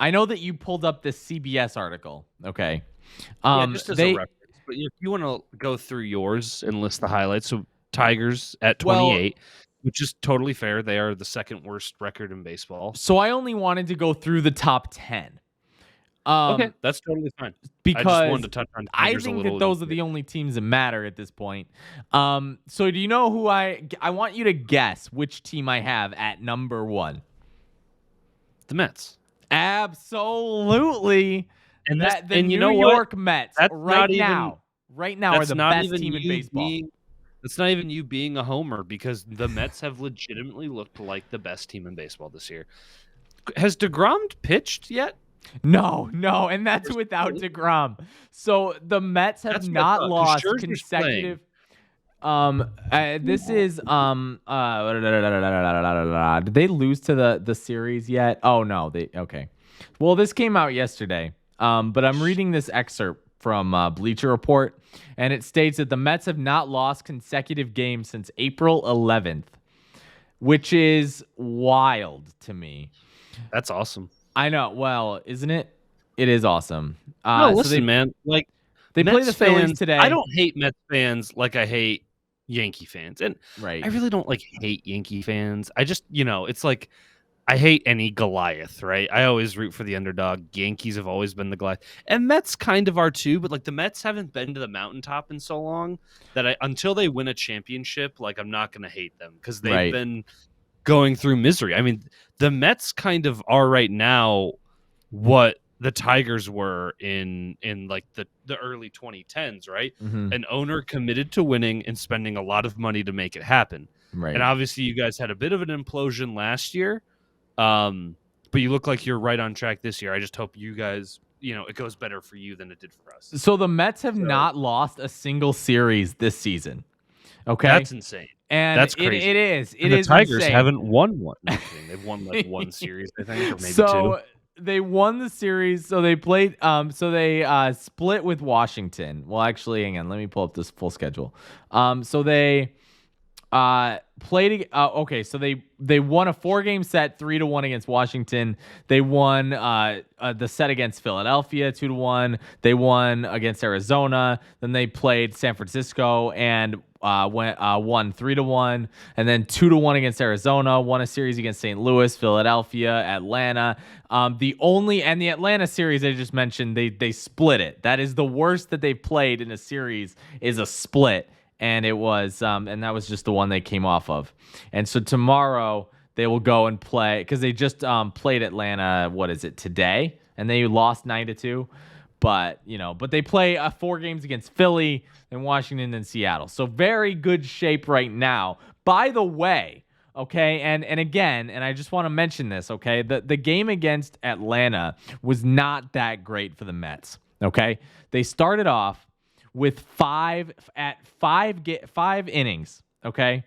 I know that you pulled up this CBS article. Okay. Just as a reference. But if you want to go through yours and list the highlights, so Tigers at 28, which is totally fair. They are the second worst record in baseball. So I only wanted to go through the top 10. Okay, that's totally fine. Because I just wanted to touch on Tigers I think that those are the only teams that matter at this point. So do you know who I want you to guess which team I have at number 1? The Mets. Absolutely. And the New York Mets right now are the best team in baseball. That's not even you being a homer, because the Mets have legitimately looked like the best team in baseball this year. Has DeGrom pitched yet? No, and that's without DeGrom. So the Mets have not lost consecutive. This is did they lose to the series yet? Oh no, okay. Well, this came out yesterday. But I'm reading this excerpt from Bleacher Report, and it states that the Mets have not lost consecutive games since April 11th, which is wild to me. That's awesome. I know. Well, isn't it? It is awesome. No, listen, man. Like, they play the Phillies today. I don't hate Mets fans like I hate Yankee fans, and right. I really don't hate Yankee fans. I just, it's like, I hate any Goliath, right? I always root for the underdog. Yankees have always been the Goliath, and Mets kind of are too. But the Mets haven't been to the mountaintop in so long that until they win a championship, I'm not going to hate them, because they've been going through misery. I mean, the Mets kind of are right now what the Tigers were in the early 2010s, right? Mm-hmm. An owner committed to winning and spending a lot of money to make it happen. Right. And obviously, you guys had a bit of an implosion last year. But you look like you're right on track this year. I just hope you guys, it goes better for you than it did for us. So the Mets have not lost a single series this season. Okay. That's insane. And that's crazy. It is. The Tigers insane. haven't won one. They've won one series, I think, or maybe two. They won the series. So they played. So they split with Washington. Well, actually, hang on. Let me pull up this full schedule. So they played. Okay, so they won a 4-game set, 3-1 against Washington. They won the set against Philadelphia, 2-1. They won against Arizona. Then they played San Francisco and won 3-1, and then 2-1 against Arizona. Won a series against St. Louis, Philadelphia, Atlanta. The Atlanta series I just mentioned, they split it. That is the worst that they've played in a series, is a split. And it was, and that was just the one they came off of. And so tomorrow they will go and play, because they just played Atlanta. What is it, today? And they lost 9-2. But they play 4 games against Philly, and Washington, and Seattle. So very good shape right now. By the way, okay, and again, and I just want to mention this, okay, the game against Atlanta was not that great for the Mets. Okay, they started off with 5 innings, okay,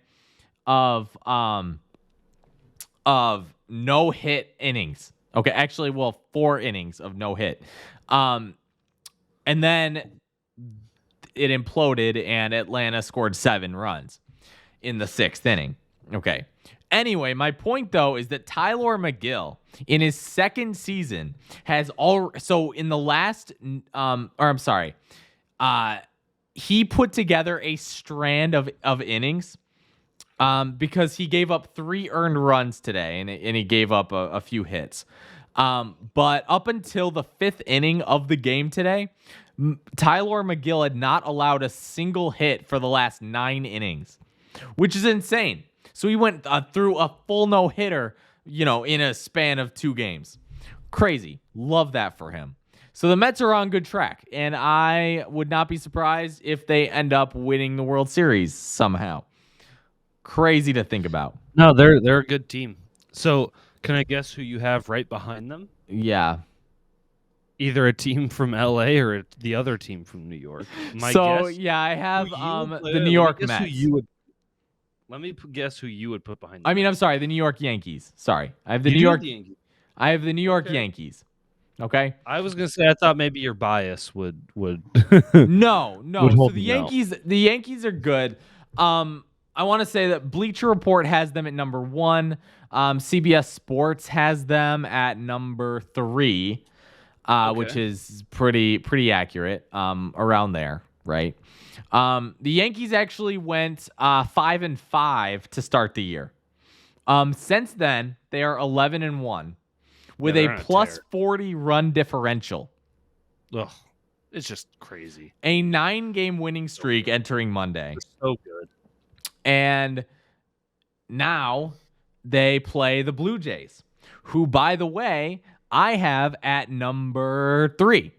of no hit innings. Okay, actually, 4 innings of no hit. And then it imploded, and Atlanta scored 7 runs in the 6th inning. Okay. Anyway, my point, though, is that Tylor Megill, in his second season, he put together a strand of innings because he gave up 3 earned runs today, and he gave up a few hits. But up until the 5th inning of the game today, Tylor Megill had not allowed a single hit for the last 9 innings, which is insane. So he went through a full no-hitter, in a span of 2 games. Crazy. Love that for him. So the Mets are on good track, and I would not be surprised if they end up winning the World Series somehow. Crazy to think about. No, they're a good team. So can I guess who you have right behind them? Yeah. Either a team from LA or the other team from New York. I have the New York Mets. Let me guess who you would put behind them. I mean, I'm sorry, the New York Yankees. Sorry. I have the New York Yankees. Okay. I was gonna say I thought maybe your bias would No. would So the Yankees are good. I want to say that Bleacher Report has them at number 1. CBS Sports has them at number 3, which is pretty accurate, around there, right? The Yankees actually went 5-5 to start the year. Since then, they are 11-1 with a plus 40 run differential. Ugh, it's just crazy. A 9-game winning streak entering Monday. So good. And now they play the Blue Jays, who, by the way, I have at number 3.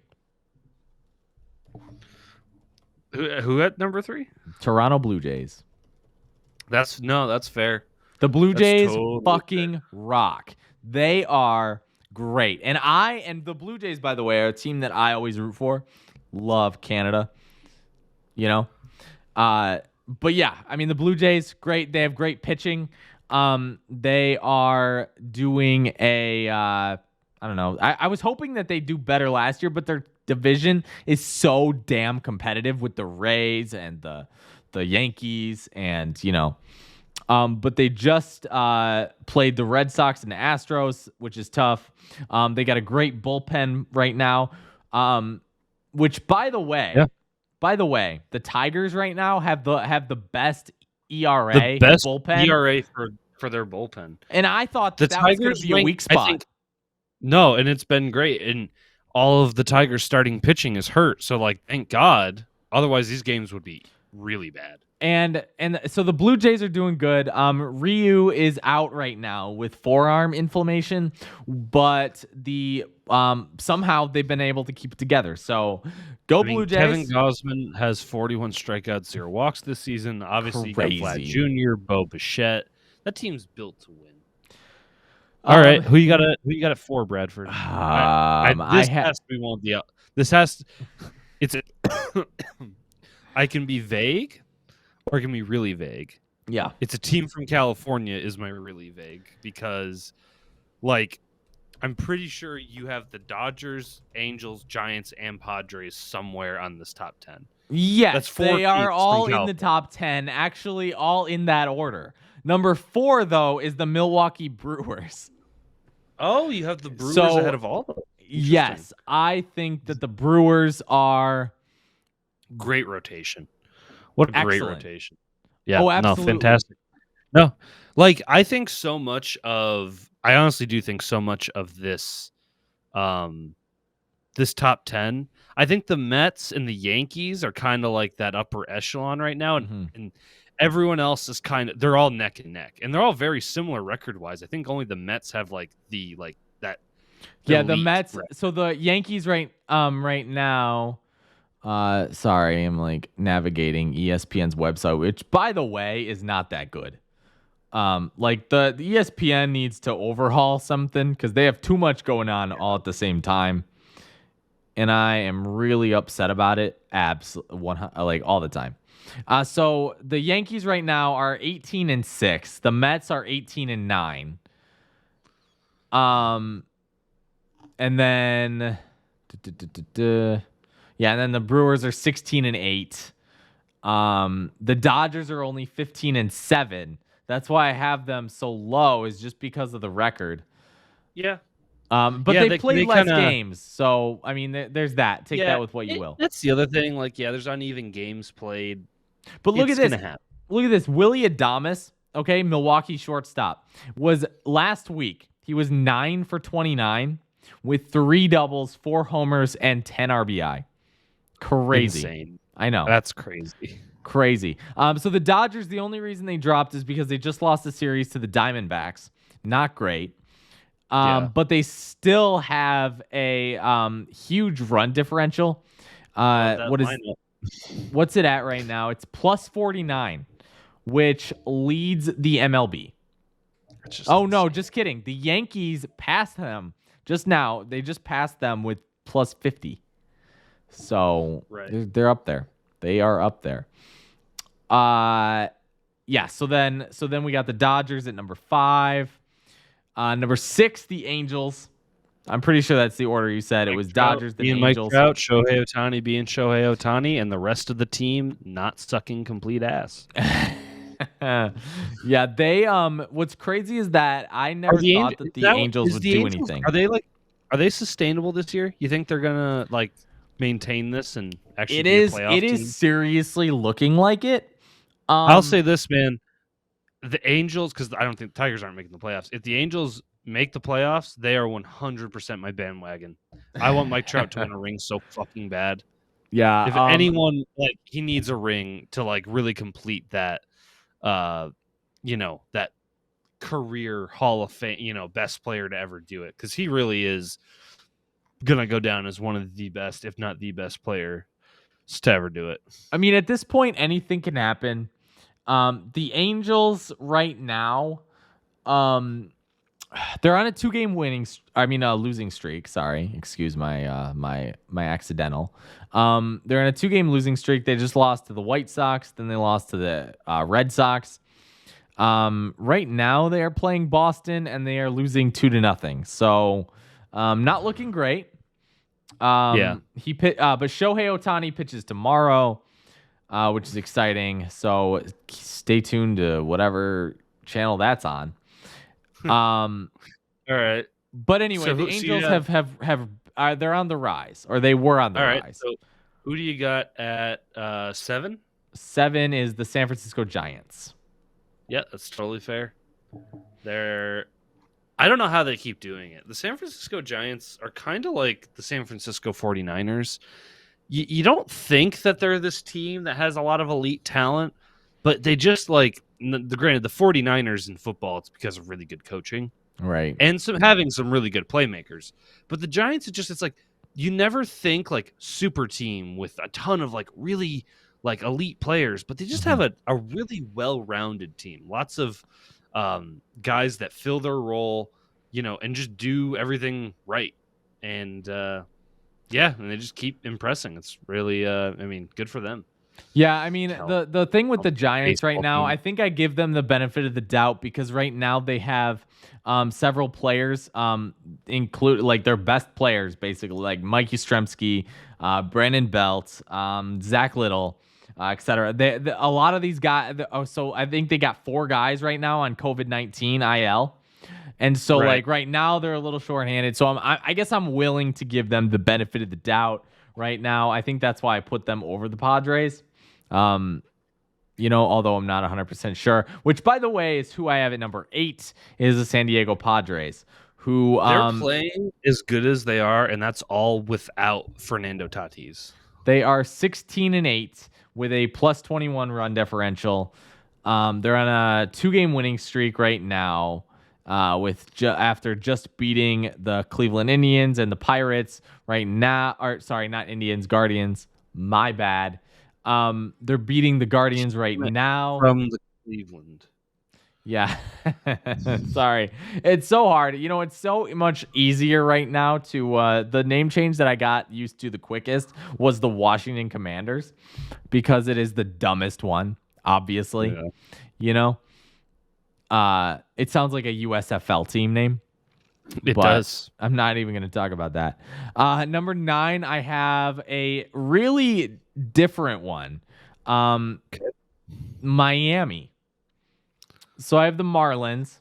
Who at number 3? Toronto Blue Jays. That's fair. The Blue Jays totally fucking rock. They are great. And the Blue Jays, by the way, are a team that I always root for. Love Canada. You know? But yeah, I mean, the Blue Jays, great. They have great pitching. They are doing I don't know. I was hoping that they'd do better last year, but their division is so damn competitive with the Rays and the Yankees and, you know. But they just played the Red Sox and the Astros, which is tough. They got a great bullpen right now, which, by the way, the Tigers right now have the best ERA, the best bullpen ERA for their bullpen. And I thought that was going to be a weak spot. No, and it's been great. And all of the Tigers starting pitching is hurt. So, like, thank God. Otherwise, these games would be really bad. And so the Blue Jays are doing good. Ryu is out right now with forearm inflammation, but somehow they've been able to keep it together. So Blue Jays. Kevin Gausman has 41 strikeouts, 0 walks this season. Obviously, you got Vlad Jr., Bo Bichette. That team's built to win. All right, who you got at 4, Bradford? This has to be one of the. This has. It's. I can be vague, or it can be really vague. Yeah, it's a team from California. Is my really vague because, like, I'm pretty sure you have the Dodgers, Angels, Giants, and Padres somewhere on this top 10. Yes, they are all in the top 10. Actually, all in that order. Number 4, though, is the Milwaukee Brewers. Oh, you have the Brewers ahead of all of them. Yes, I think that the Brewers are great rotation. What a great rotation. Yeah, absolutely. No, fantastic. No, like I honestly do think so much of this this top 10. I think the Mets and the Yankees are kind of like that upper echelon right now, and everyone else is they're all neck and neck, and they're all very similar record wise. I think only the Mets have that. Yeah, the Mets. Record. So the Yankees right now. Sorry, I'm like navigating ESPN's website, which, by the way, is not that good. Like the ESPN needs to overhaul something because they have too much going on all at the same time, and I am really upset about it. Like all the time. So the Yankees right now are 18-6. The Mets are 18-9. And then, and then the Brewers are 16-8. The Dodgers are only 15-7. That's why I have them so low, is just because of the record. Yeah. But they played less games, so I mean, there's that. Take that with what you will. That's the other thing. Like, there's uneven games played. But look at this. Look at this. Willie Adames, okay, Milwaukee shortstop, was last week. He was 9 for 29 with 3 doubles, 4 homers, and 10 RBI. Crazy. Insane. I know. That's crazy. Crazy. So the Dodgers, the only reason they dropped is because they just lost the series to the Diamondbacks. Not great. But they still have a huge run differential. What's it at right now? It's plus 49, which leads the MLB. No, just kidding. The Yankees passed them just now. They just passed them with plus 50. So they're up there. They are up there. So then we got the Dodgers at number 5. Number 6, the Angels. I'm pretty sure that's the order you said. It was Dodgers, the Angels. Mike Trout, Shohei Ohtani being Shohei Ohtani, and the rest of the team not sucking complete ass. Yeah, they what's crazy is that I Are never the thought Angels? that the Angels would do anything. Are they sustainable this year? You think they're gonna like maintain this and actually be a playoff It is team? seriously looking like it. I'll say Um this, man. The Angels, because I don't think Tigers aren't making the playoffs. If the Angels make the playoffs, they are 100% my bandwagon. I want Mike Trout to win a ring so fucking bad. yeah, If anyone like he needs a ring to like really complete that, uh, that career Hall of Fame, best player to ever do it, because he really is gonna go down as one of the best, if not the best player to ever do it. I mean at this point anything can happen. The Angels right now, um they're on a 2-game losing streak. Sorry, excuse my accidental. They're on a 2-game losing streak. They just lost to the White Sox, then they lost to the Red Sox. Right now they are playing Boston and they are losing 2-0. So, not looking great. Yeah. But Shohei Ohtani pitches tomorrow, which is exciting. So stay tuned to whatever channel that's on. All right. But anyway, the Angels they're on the rise, or they were on the rise. So who do you got at 7? 7 is the San Francisco Giants. Yeah, that's totally fair. I don't know how they keep doing it. The San Francisco Giants are kind of like the San Francisco 49ers. You don't think that they're this team that has a lot of elite talent, but they just granted, the 49ers in football, it's because of really good coaching. Right. And having some really good playmakers. But the Giants, it's like you never think like super team with a ton of like really like elite players, but they just have a really well-rounded team. Lots of guys that fill their role, and just do everything right. And and they just keep impressing. It's really good for them. Yeah, I mean, the thing with the Giants right now, I think I give them the benefit of the doubt because right now they have several players, include like their best players, basically, like Mike Yastrzemski, Brandon Belt, Zach Little, etc. A lot of these guys, so I think they got 4 guys right now on COVID-19 IL. And so, right now, they're a little shorthanded. So I guess I'm willing to give them the benefit of the doubt right now. I think that's why I put them over the Padres. Although I'm not 100% sure. Which, by the way, is who I have at number 8 is the San Diego Padres, who they're playing as good as they are, and that's all without Fernando Tatis. They are 16-8 with a plus 21 run differential. They're on a 2-game winning streak right now. After just beating the Cleveland Indians and the Pirates right now, not Indians, Guardians. My bad. They're beating the Guardians right now from the Cleveland. Yeah, sorry. It's so hard. It's so much easier right now to the name change that I got used to the quickest was the Washington Commanders because it is the dumbest one, obviously. Yeah. It sounds like a USFL team name. It does. I'm not even going to talk about that. Number 9, I have a really different one. Miami. So I have the Marlins.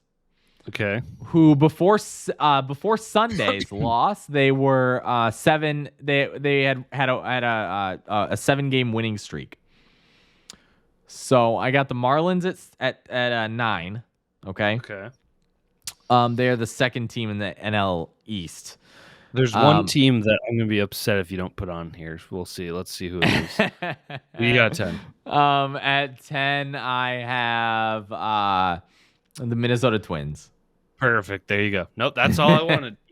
Okay. Who before Sunday's loss, they were 7. They had a 7-game winning streak. So I got the Marlins at 9. Okay. Okay. They're the second team in the NL East. There's one team that I'm gonna be upset if you don't put on here. We'll see. Let's see who it is. You got 10. At 10, I have the Minnesota Twins. Perfect. There you go. Nope, that's all I wanted.